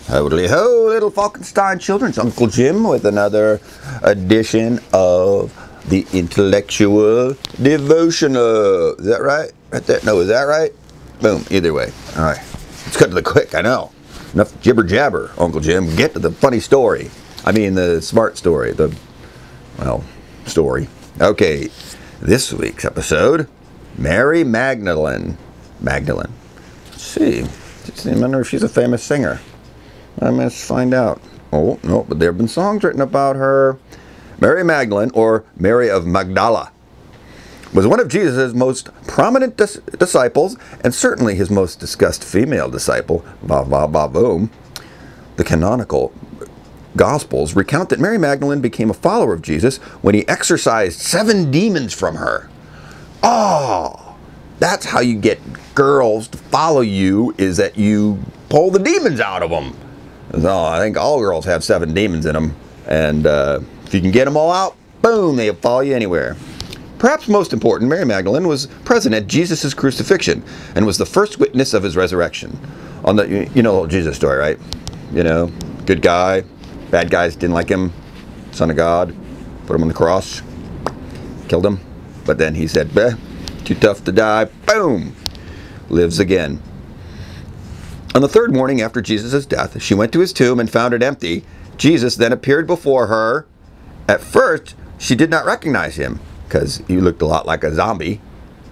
Howdy ho, little Falkenstein children. It's Uncle Jim with another edition of the Intellectual Devotional. Is that right? Right there? No, is that right? Boom. Either way. All right. Let's cut to the quick. I know. Enough jibber jabber, Uncle Jim. Get to the funny story. I mean, the smart story. Story. Okay. This week's episode, Mary Magdalene. Let's see. I wonder if she's a famous singer. I must find out. Oh, no, but there have been songs written about her. Mary Magdalene, or Mary of Magdala, was one of Jesus' most prominent disciples, and certainly his most discussed female disciple. Boom. The canonical Gospels recount that Mary Magdalene became a follower of Jesus when he exorcised 7 demons from her. Oh, that's how you get girls to follow you, is that you pull the demons out of them. So I think all girls have 7 demons in them, and if you can get them all out, boom, they'll follow you anywhere. Perhaps most important, Mary Magdalene was present at Jesus' crucifixion and was the first witness of his resurrection. On the, you know the Jesus story, right? You know, good guy, bad guys didn't like him, son of God, put him on the cross, killed him, but then he said, too tough to die, boom, lives again. On the 3rd morning after Jesus' death, she went to his tomb and found it empty. Jesus then appeared before her. At first, she did not recognize him, because he looked a lot like a zombie.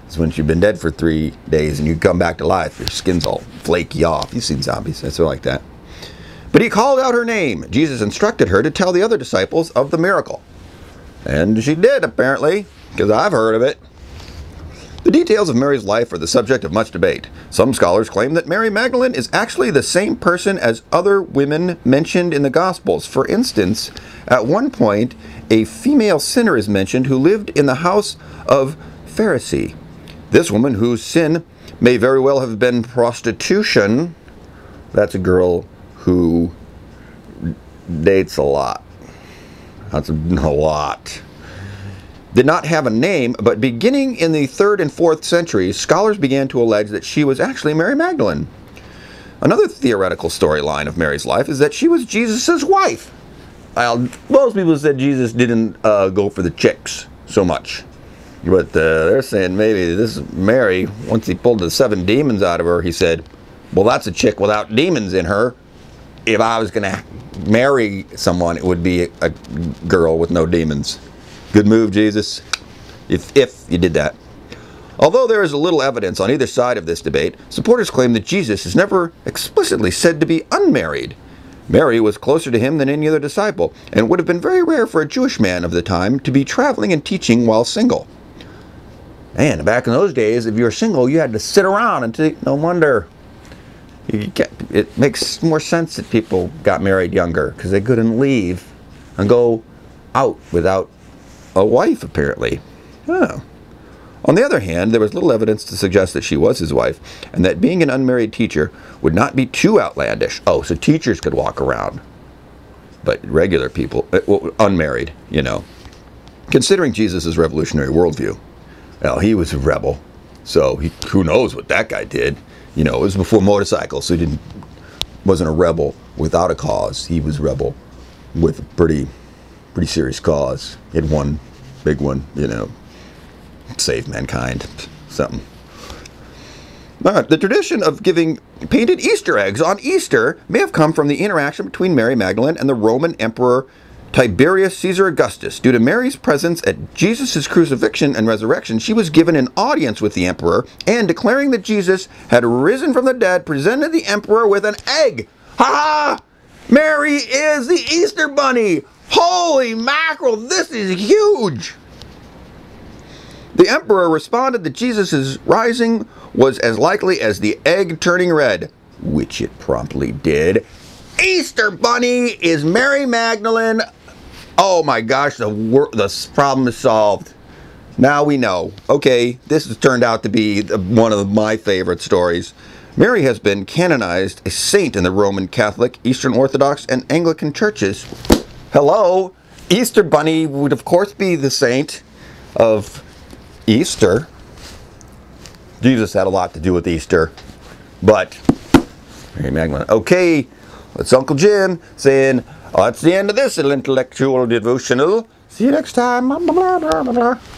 It's when you've been dead for 3 days and you come back to life, your skin's all flaky off. You've seen zombies, that's like that. But he called out her name. Jesus instructed her to tell the other disciples of the miracle. And she did, apparently, because I've heard of it. The details of Mary's life are the subject of much debate. Some scholars claim that Mary Magdalene is actually the same person as other women mentioned in the Gospels. For instance, at one point, a female sinner is mentioned who lived in the house of Pharisee. This woman, whose sin may very well have been prostitution, that's a girl who dates a lot. That's a lot. Did not have a name, but beginning in the 3rd and 4th centuries, scholars began to allege that she was actually Mary Magdalene. Another theoretical storyline of Mary's life is that she was Jesus' wife. Well, most people said Jesus didn't go for the chicks so much. But they're saying maybe this Mary, once he pulled the 7 demons out of her, he said, well, that's a chick without demons in her. If I was going to marry someone, it would be a girl with no demons. Good move, Jesus, if you did that. Although there is a little evidence on either side of this debate, supporters claim that Jesus is never explicitly said to be unmarried. Mary was closer to him than any other disciple, and it would have been very rare for a Jewish man of the time to be traveling and teaching while single. And back in those days, if you were single, you had to sit around until, no wonder. It makes more sense that people got married younger, because they couldn't leave and go out without a wife, apparently. Oh. On the other hand, there was little evidence to suggest that she was his wife, and that being an unmarried teacher would not be too outlandish. Oh, so teachers could walk around, but regular people, unmarried, you know. Considering Jesus' revolutionary worldview, well, he was a rebel, so who knows what that guy did. You know, it was before motorcycles, so he wasn't a rebel without a cause. He was a rebel with a pretty serious cause. He had one big one, you know, save mankind, something. The tradition of giving painted Easter eggs on Easter may have come from the interaction between Mary Magdalene and the Roman Emperor Tiberius Caesar Augustus. Due to Mary's presence at Jesus' crucifixion and resurrection, she was given an audience with the emperor, and declaring that Jesus had risen from the dead, presented the emperor with an egg. Ha ha! Mary is the Easter bunny! Holy mackerel, this is huge! The emperor responded that Jesus' rising was as likely as the egg turning red, which it promptly did. Easter bunny is Mary Magdalene. Oh my gosh, the problem is solved. Now we know. Okay, this has turned out to be one of my favorite stories. Mary has been canonized a saint in the Roman Catholic, Eastern Orthodox, and Anglican churches. Hello, Easter bunny would of course be the saint of Easter. Jesus had a lot to do with Easter, but Mary Magdalene. Okay, it's Uncle Jim saying, oh, that's the end of this little intellectual devotional. See you next time. Blah, blah, blah, blah, blah.